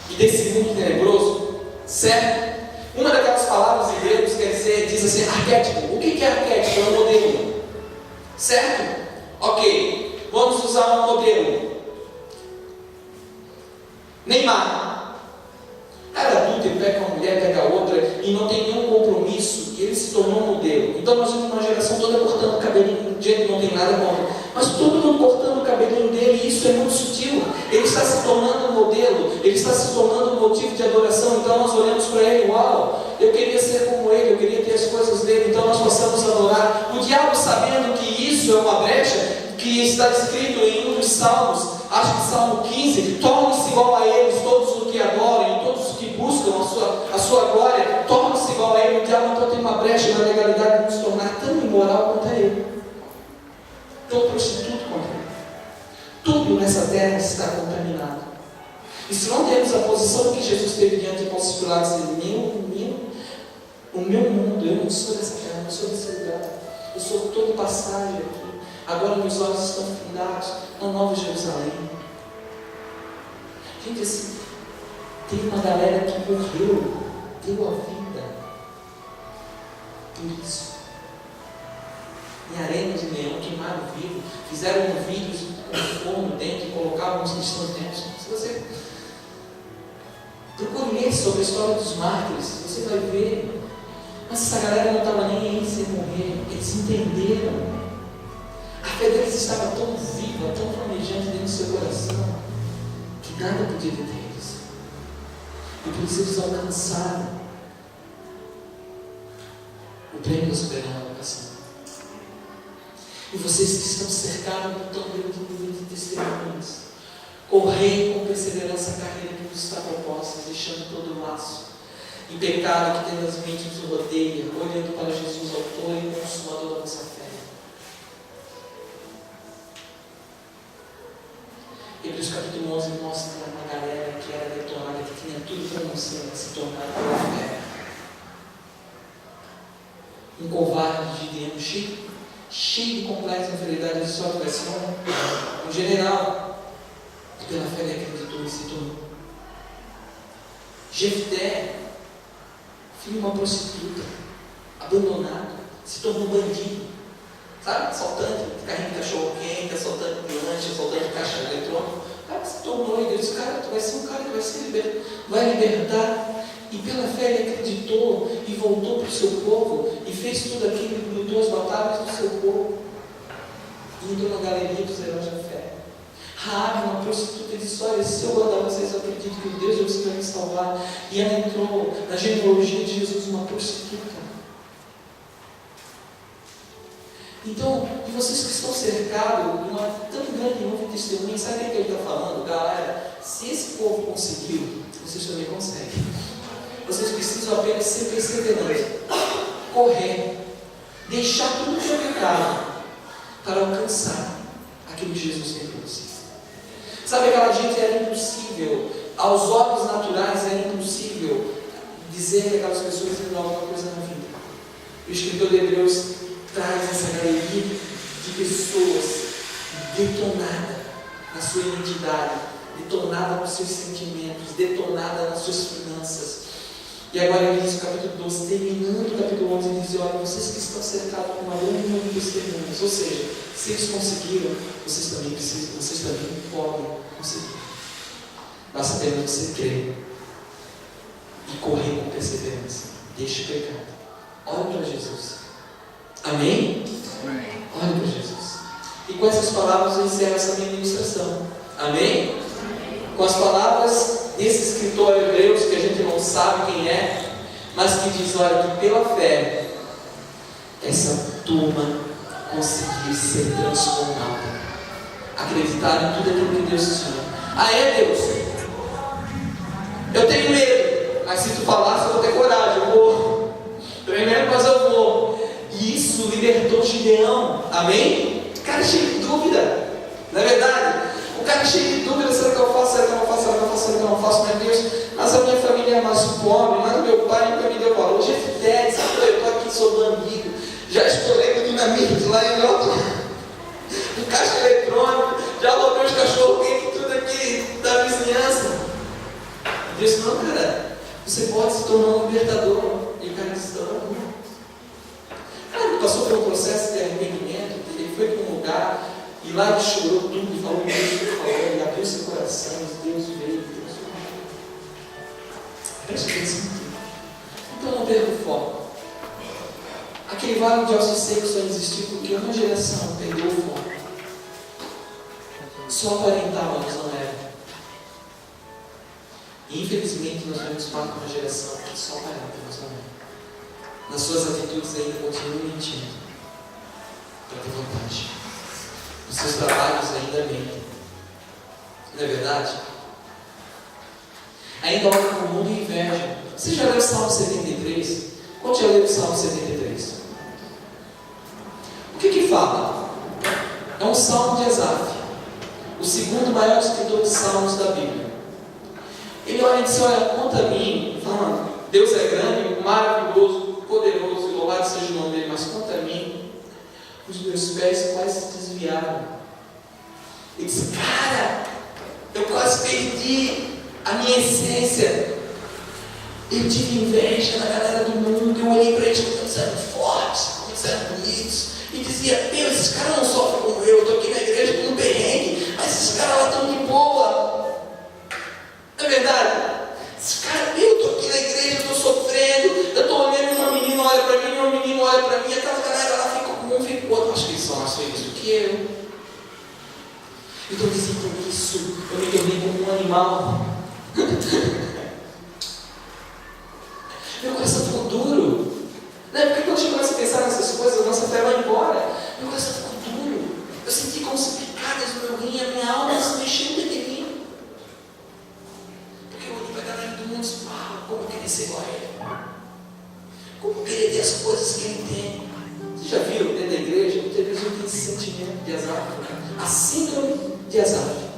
Speaker 1: e desse mundo tenebroso, certo? Uma daquelas palavras em grego diz assim, arquétipo. O que é arquétipo? É um modelo, certo? Ok, vamos usar um modelo. Neymar. Cara adulto, ele pega uma mulher, pega outra e não tem nenhum compromisso, e ele se tornou um modelo. Então nós vimos uma geração toda cortando o cabelinho, gente não tem nada contra, mas todo mundo cortando o cabelinho dele, e isso é muito sutil. Ele está se tornando um modelo, ele está se tornando um motivo de adoração. Então nós olhamos para ele, uau, eu queria ser como ele, eu queria ter as coisas dele, então nós passamos a adorar. O diabo, sabendo que isso é uma brecha, E está escrito em um dos salmos, acho que Salmo 15, tornem-se igual a eles todos os que adoram, e todos os que buscam a sua glória, tornam-se igual a ele. O diabo então tem uma brecha na legalidade de nos tornar tão imoral quanto a ele, tão prostituto quanto a ele. Tudo nessa terra está contaminado. E se não temos a posição que Jesus teve diante de Pôncio Pilatos, o meu mundo, eu não sou dessa terra, eu não sou desse lugar, eu sou todo passagem aqui. Agora meus olhos estão fundados na Nova Jerusalém. Gente, assim, tem uma galera que morreu, deu a vida por isso. Em arena de leão, queimaram vivo, fizeram vídeos com forno dentro e colocavam os cristãos dentro. Se você procure ler sobre a história dos mártires, você vai ver. Mas essa galera não estava nem aí sem morrer, eles entenderam. A fé deles estava tão viva, tão flamejante dentro do seu coração, que nada podia deter eles. E por isso eles alcançaram o prêmio da soberana vocação. E vocês que estão cercados por tão grande número de testemunhas, correi com perseverança a carreira que vos está proposta, deixando todo o laço e pecado que tenazmente nos rodeia, olhando para Jesus, autor e consumador da nossa fé. Hebreus capítulo 11 mostra uma galera que era detonada, que tinha tudo para não se tornar pela fé. Um covarde de Gideão, cheio de complexo de inferioridade, de sua versão, um general, que pela fé ele acreditou e se tornou. Jefté, filho de uma prostituta, abandonado, se tornou bandido. Sabe, assaltante, carrinho de cachorro quente, assaltante de lanche, assaltante de caixa eletrônico. O cara se tornou, e Deus disse, cara, tu vai ser um cara que vai libertar. E pela fé ele acreditou e voltou para o seu povo e fez tudo aquilo, lutou as batalhas do seu povo. E entrou na galeria dos heróis da fé. Raabe, uma prostituta, disse, olha, se eu guardar vocês, eu acredito que o Deus de vocês vai me salvar. E ela entrou na genealogia de Jesus, uma prostituta. Então, e vocês que estão cercados de uma tão grande nuvem de testemunha, sabe o que ele está falando? Galera, se esse povo conseguiu, vocês também conseguem. Vocês precisam apenas ser perseverantes, correr, deixar tudo que é pecado para alcançar aquilo que Jesus tem para vocês. Sabe, aquela gente era impossível, aos olhos naturais era impossível dizer que aquelas pessoas tinham alguma coisa na vida. O escritor de Hebreus traz essa galeria de pessoas detonadas na sua identidade, detonada nos seus sentimentos, detonada nas suas finanças. E agora ele diz no capítulo 12, terminando o capítulo 11, ele diz, olha, vocês que estão cercados com uma grande número de testemunhas, ou seja, se eles conseguiram, vocês também podem conseguir. Basta apenas você crer e correr com perseverança. Deixe o pecado. Olhe para Jesus. Amém? Amém. Olhe para Jesus. E com essas palavras eu encerro essa minha ministração. Amém? Com as palavras desse escritor Hebreus, que a gente não sabe quem é, mas que diz, olha, que pela fé essa turma conseguiu ser transformada, acreditar em tudo aquilo que Deus tinha. Ah, é, Deus? Eu tenho medo, mas se tu falasse eu vou ter coragem, eu vou. Tenho medo, mas eu vou. E isso libertou Gideão. Amém? O cara cheio de dúvida, não é verdade? O cara cheio de dúvida, será que eu faço, será que eu não faço, será que eu faço, será que eu não faço, meu Deus, mas a minha família é mais pobre, mas meu pai nunca me deu valor. Jefté, eu estou aqui, sou do amigo, já estourei com dinamite lá em outro, um caixa eletrônico, já loguei os cachorros quentes, tudo aqui da vizinhança. Deus disse, não, cara, você pode se tornar um libertador. E o cara disse, não. Cara, ele passou por um processo de arrependimento, ele foi para um lugar, e lá ele chorou tudo, e falou, Deus falou, ele abriu seu coração, e Deus veio, Deus veio. Preste atenção. Então não perca o foco. Aquele vale de ossos secos só existiu porque uma geração perdeu o foco. Só aparentava, mas não era. E infelizmente nós vemos parte de uma geração que só aparenta, mas não é. Nas suas atitudes ainda continua mentindo para ter vantagem. os seus trabalhos ainda mentem. Não é verdade? Ainda olha para o mundo e inveja. Você já leu o Salmo 73? Quando já leu o Salmo 73? O que fala? É um salmo de Asaf, o segundo maior escritor de salmos da Bíblia. Ele olha e diz: olha, quanto a mim, falando, Deus é grande, maravilhoso, poderoso, e louvado seja o nome dele, mas quanto a mim, os meus pés quase se desviaram. Ele diz: cara, eu quase perdi a minha essência. Eu tive inveja da galera do mundo. Eu olhei para eles como sendo fortes, como sendo bonitos, e dizia: meu, esses caras não sofrem como eu estou aqui na igreja com um perrengue, mas esses caras lá estão de boa. Não é verdade? Esses caras, eu estou aqui na igreja, eu estou sofrendo, eu estou olhando, uma menina olha para mim, um menino olha para mim, aquela galera lá fica com um, fica com o outro. Acho que eles são mais felizes do que eu. Então, dizem por isso, eu me tornei como um animal. Meu coração ficou duro. Não é porque quando a gente começa a pensar nessas coisas, a nossa fé vai embora. Meu coração ficou duro. Eu senti como se picadas no meu rim, a minha alma se mexeu dentro de mim. Porque eu olhei para a galera do mundo e disse: como eu queria ser igual a ele. Como eu queria ter as coisas que ele tem. Você já viu dentro da igreja? Muitas vezes eu tenho esse sentimento de Asaf, a síndrome de Asaf.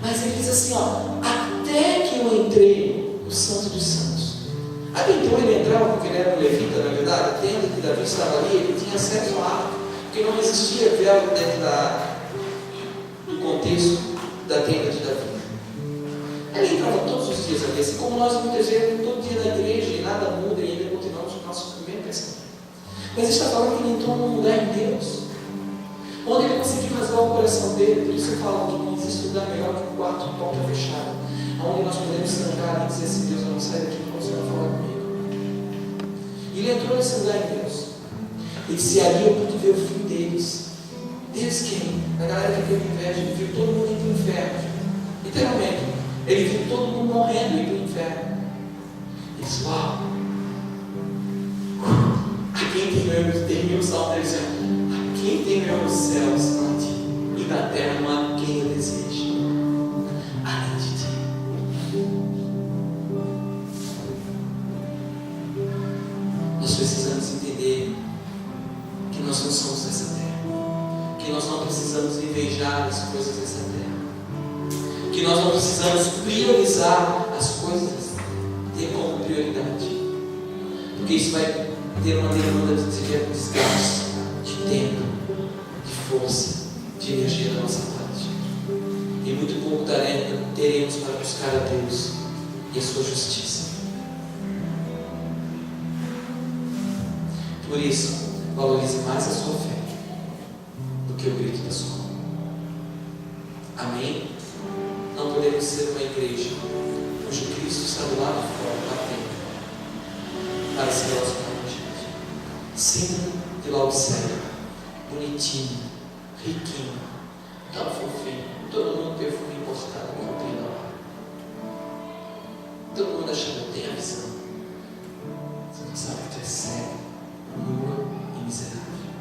Speaker 1: Mas ele diz assim: até que eu entrei no Santo dos Santos. Então ele entrava, porque ele era um levita, na verdade, a tenda que Davi estava ali, ele tinha acesso à arca, porque não existia véu dentro do contexto da tenda de Davi. Ele entrava todos os dias ali, assim como nós muitas vezes, todo dia na igreja, e nada muda, e ainda continuamos com o nosso primeiro pensamento. Mas ele está falando que ele entrou num lugar em Deus, onde ele conseguiu rasgar o coração dele. Por isso eu falo que não existe lugar melhor que um quarto de porta fechada, onde nós podemos trancar e dizer assim: Deus, eu não saio daqui porque você vai falar comigo. E ele entrou nesse lugar em Deus. Ele disse: ali eu pude ver o fim deles. Deles quem? A galera que teve inveja. Ele viu todo mundo indo para o inferno. Literalmente. Ele viu todo mundo morrendo e indo para o inferno. Ele disse: uau! Quem tem o salmo dele dizendo: quem tem meu nos céus não ti, e na terra não há quem eu deseje além de ti. Nós precisamos entender que nós não somos dessa terra, que nós não precisamos invejar as coisas dessa terra, que nós não precisamos priorizar as coisas, ter como prioridade, porque isso vai ter uma demanda de desgaste, de tempo, de força, de energia da nossa parte, e muito pouco teremos para buscar a Deus e a sua justiça. Por isso, valorize mais a sua fé do que o grito da sua alma. Amém? Não podemos ser uma igreja cujo Cristo está do lado de fora, batendo, para se relacionar com a gente. Símbolo de Laodiceia, bonitinho, riquinho, tão fofinho, todo mundo perfume importado, não tem lá. Todo mundo achando que tem a visão. Você não sabe que tu é cego, nua e miserável.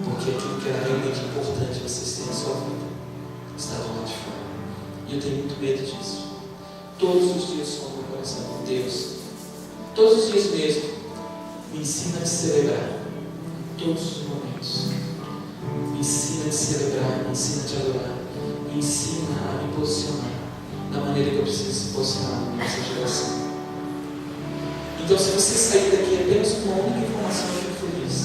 Speaker 1: Porque aquilo que era realmente importante vocês terem na sua vida está do lado de fora. E eu tenho muito medo disso. Todos os dias com o meu coração com Deus, todos os dias mesmo, me ensina a te celebrar em todos os momentos. Me ensina a te celebrar, me ensina a te adorar, me ensina a me posicionar da maneira que eu preciso se posicionar nessa geração. Então, se você sair daqui apenas com uma única informação, eu fico feliz.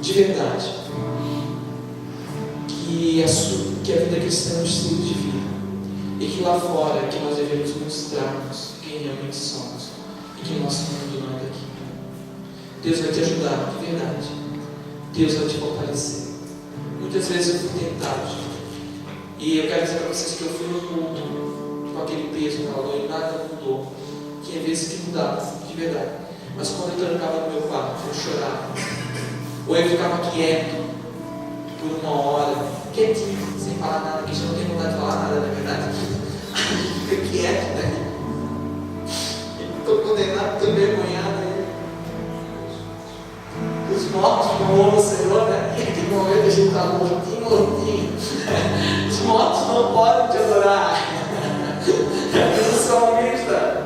Speaker 1: De verdade, que a vida cristã é um estilo de vida, e que lá fora é que nós devemos mostrarmos quem realmente somos, e que o nosso mundo não é daqui. Deus vai te ajudar, de verdade. Deus vai te fortalecer. Muitas vezes eu fui tentado, e eu quero dizer para vocês que eu fui no culto com aquele peso no valor e nada mudou. Tinha vezes que mudava, de verdade. Mas quando eu trancava no meu quarto, eu chorava. Ou eu ficava quieto por uma hora, quietinho, sem falar nada, porque eu não tenho vontade de falar nada, na verdade. Fica quieto, né? Estou condenado, estou envergonhado. Os mortos não honram o Senhor, né? E aqui a gente está mortinho. Os mortos não podem te adorar. É um salmista.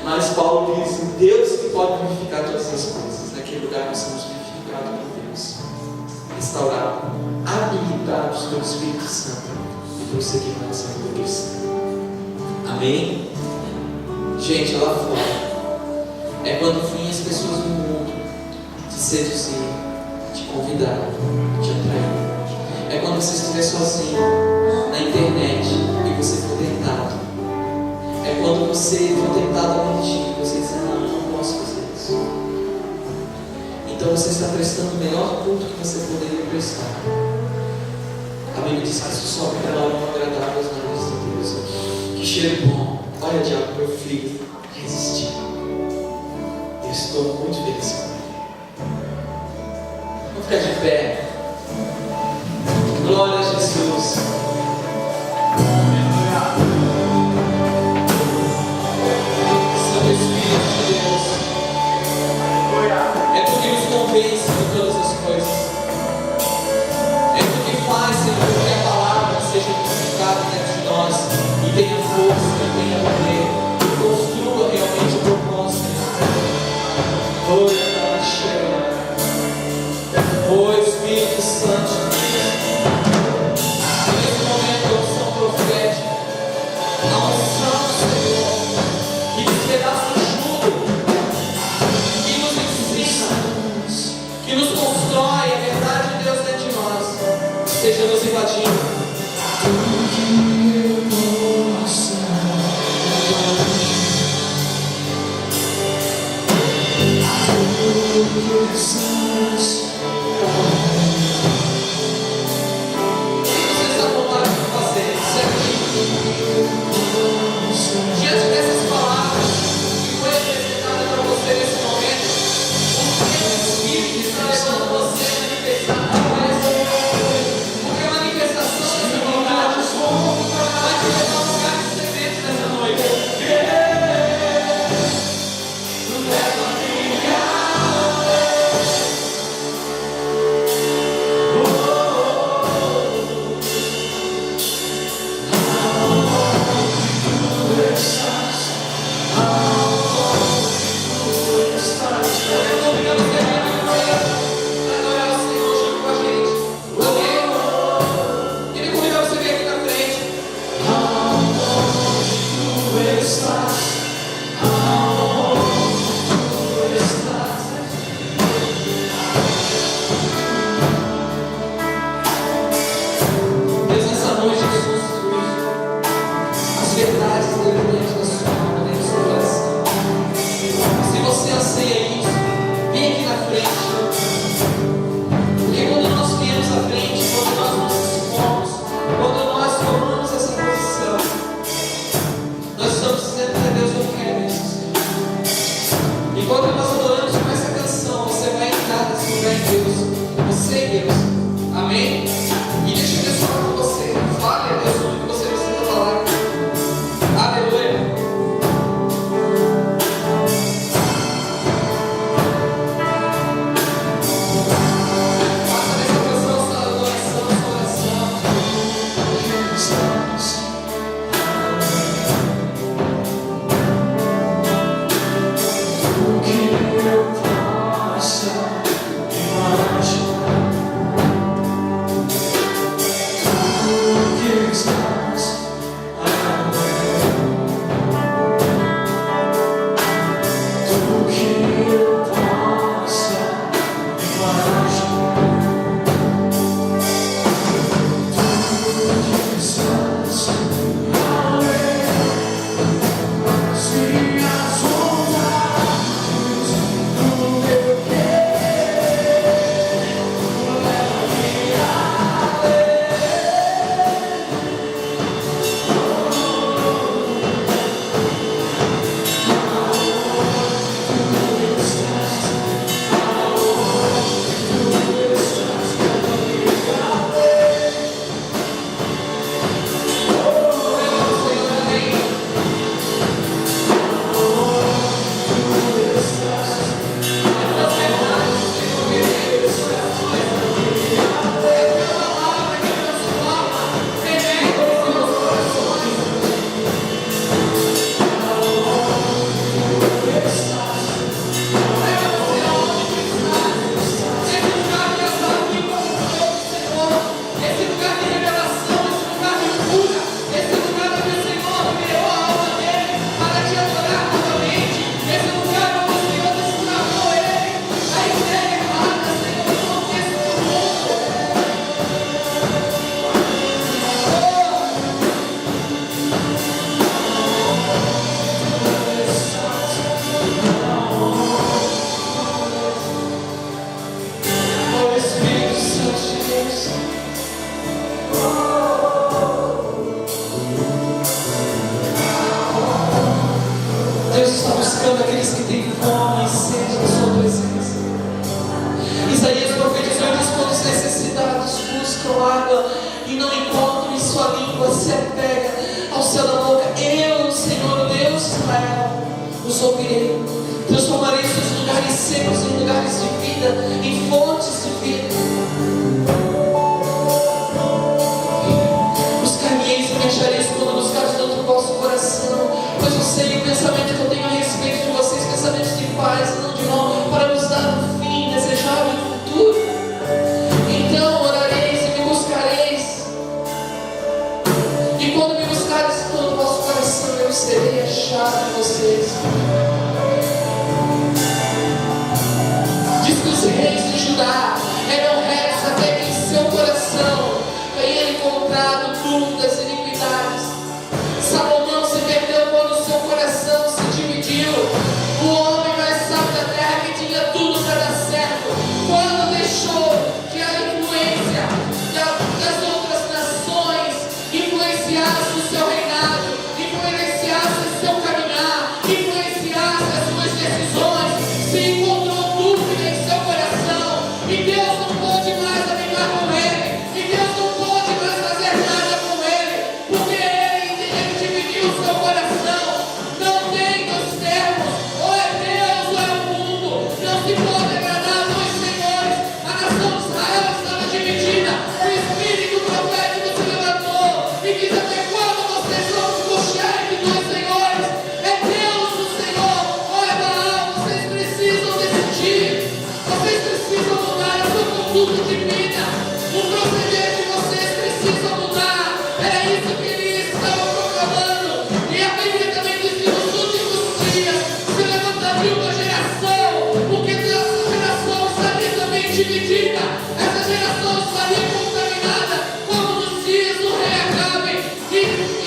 Speaker 1: Mas Paulo diz: Deus que pode vivificar todas as coisas. Naquele lugar nós somos vivificados por Deus, restaurados, habilitados pelo Espírito Santo e prosseguir na nossa vida cristã. Amém? Gente, lá fora é quando vêm as pessoas do mundo te seduzir, te convidar, te atrair. É quando você estiver sozinho na internet e você for tentado. É quando você for tentado a mentir e você dizer: não posso fazer isso. Então você está prestando o melhor culto que você poderia prestar. A Bíblia diz que isso só é algo agradável aos olhos de Deus. Que cheiro bom. Olha, diabo, meu filho resistiu. Eu estou muito feliz com ele. Vamos ficar de pé. Glória a Jesus. Santo Espírito de Deus, é Tu que nos convence de todas as coisas. É Tu que faz, Senhor, que a palavra seja vivificada dentro de nós e tenha força, e tenha poder, e construa realmente o propósito. Oh, Espírito Santo, nesse momento a unção profética, a unção, Senhor, que despedaça o jugo, que nos ensina, que nos constrói a verdade de Deus dentro de nós, esteja nos invadindo. Diante dessas palavras que foi apresentada para você nesse momento, o Espírito está levando você a manifestar porque a manifestação dessa vontade vai te levar a um lugar de secreto nessa noite. daqueles que têm fome e sede da sua presença. Isaías profetizou e diz: quando os necessitados buscam água e não encontram, e sua língua se apega ao céu da boca, eu, Senhor Deus de Israel, os ouvirei. Transformarei seus lugares secos em lugares de vida, em fontes de vida. Buscar-me-eis e me achareis quando buscares todo o vosso coração, pois eu sei o pensamento que eu tenho a respeito de vocês, pensamentos de paz e não de mal, para vos dar um fim desejável e futuro. Então orareis e me buscareis, e quando me buscareis de todo o vosso coração, eu serei achado em vocês. Diz que os reis de Judá eram retos até que em seu coração tenha encontrado dúvidas e iniquidades. Salomão se perdeu quando seu coração se dividiu. O homem mais sábio da terra, que tinha tudo para dar certo, quando deixou que a influência das outras nações influenciasse o seu reinado, influenciasse o seu caminhar, influenciasse as suas decisões, se encontrou dúvida em seu coração, e Deus não pôde mais amigar com ele, e Deus não pôde mais fazer nada com ele, porque ele dividiu o seu coração. Não tem dois termos, ou é Deus ou é o mundo, não se pode agradar a dois senhores. A nação de Israel estava dividida, o espírito profético se levantou e diz: até quando vocês vão coxar entre dois senhores? É Deus o Senhor ou é Baal? Vocês precisam decidir, vocês precisam mudar a sua conduta de vida, o proceder de vocês precisa mudar. Era isso que ele estava proclamando, e a Bíblia também diz que nos últimos dias se levantaria uma geração, porque essa geração estaria também dividida, essa geração estaria contaminada, como nos dias do rei Acabe. E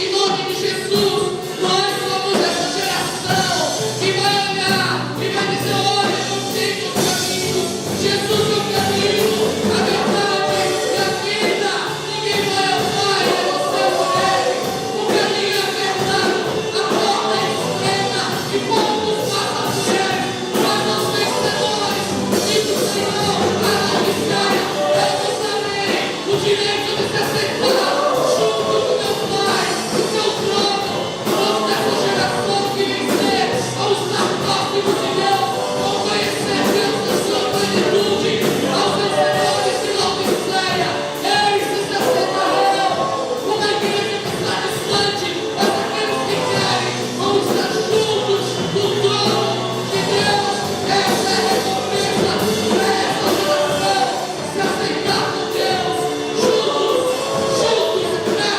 Speaker 1: em nome de Jesus, nós somos essa geração que vai olhar e vai dizer: olha, eu sei os caminhos, Jesus é o caminho, a verdade e a vida. Ninguém vai ao Pai a não ser por ele. O caminho é apertado, a porta é estreita e poucos passam por ele. Nós somos vencedores, diz o Senhor, a Messias. Eu vos darei o direito de se aceitar junto com meu Pai, o seu trono. Todos dessa geração que vencer ao estar próximo de Deus, ao conhecer Deus na sua plenitude, aos vencedores de Laodiceia, eles se aceitarão. Uma igreja que está distante, mas aqueles que querem vão estar juntos no trono de Deus. Essa é a recompensa para essa geração: se aceitar com Deus, juntos, né?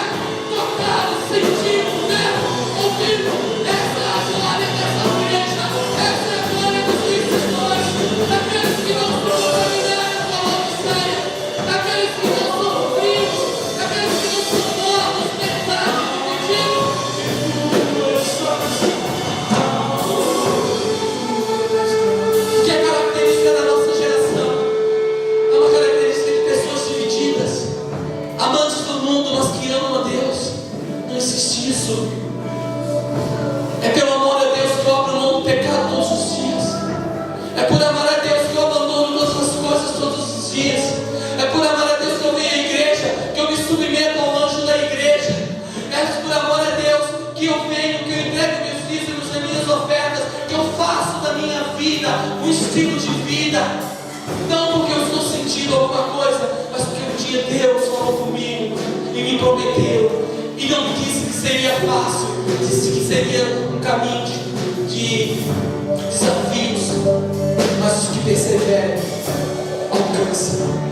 Speaker 1: Tocados, sentindo, né? Ouvindo. Essa é a glória dessa igreja, essa é a glória dos vencedores, daqueles que não se contaminaram com a Laodiceia, daqueles que não são frios, daqueles que não são mortos, pesados, divididos. Que é característica da nossa geração, é uma característica de pessoas divididas, amantes do mundo, mas que amam a Deus. Não existe isso. É pelo amor a Deus que eu abro mão do pecado todos os dias. É por amar a Deus que eu abandono todas as coisas todos os dias. É por amar a Deus que eu venho à igreja, que eu me submeto ao anjo da igreja. É por amor a Deus que eu venho, que eu entrego meus dízimos e minhas ofertas, que eu faço da minha vida um estilo de vida. Não porque eu estou sentindo alguma coisa, mas porque um dia Deus falou comigo e me prometeu, e não me disse que seria fácil, disse que seria um caminho de desafios, mas os que perseveram alcançam.